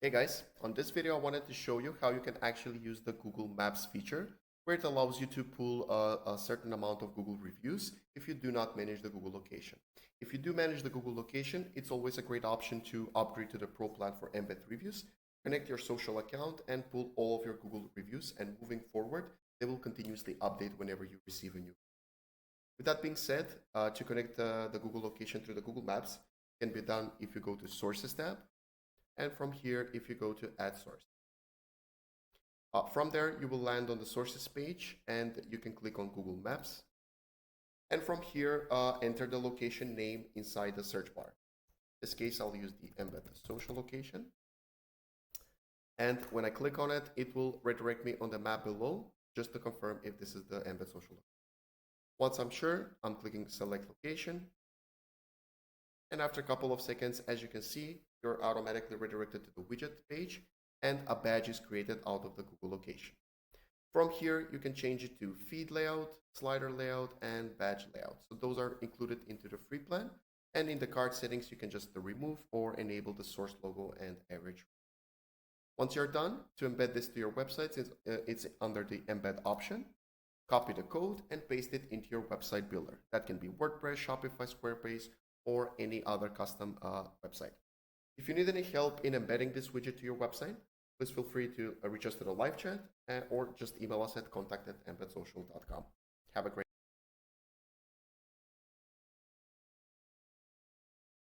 Hey guys, on this video I wanted to show you how you can actually use the Google Maps feature where it allows you to pull a certain amount of Google reviews if you do not manage the Google location. If you do manage the Google location, it's always a great option to upgrade to the Pro plan for Embed reviews, connect your social account and pull all of your Google reviews, and moving forward, they will continuously update whenever you receive a new. With that being said, to connect the Google location through the Google Maps can be done if you go to Sources tab, and from here if you go to Add Source. From there, you will land on the Sources page and you can click on Google Maps. And from here, enter the location name inside the search bar. In this case, I'll use the Embed social location. And when I click on it, it will redirect me on the map below just to confirm if this is the Embed social location. Once I'm sure, I'm clicking Select Location. And after a couple of seconds, as you can see, you're automatically redirected to the widget page and a badge is created out of the Google location. From here, you can change it to feed layout, slider layout, and badge layout. So those are included into the free plan. And in the card settings, you can just remove or enable the source logo and average. Once you're done, to embed this to your website, it's under the embed option. Copy the code and paste it into your website builder. That can be WordPress, Shopify, Squarespace, or any other custom website. If you need any help in embedding this widget to your website, please feel free to reach us to the live chat or just email us at contact@embedsocial.com. Have a great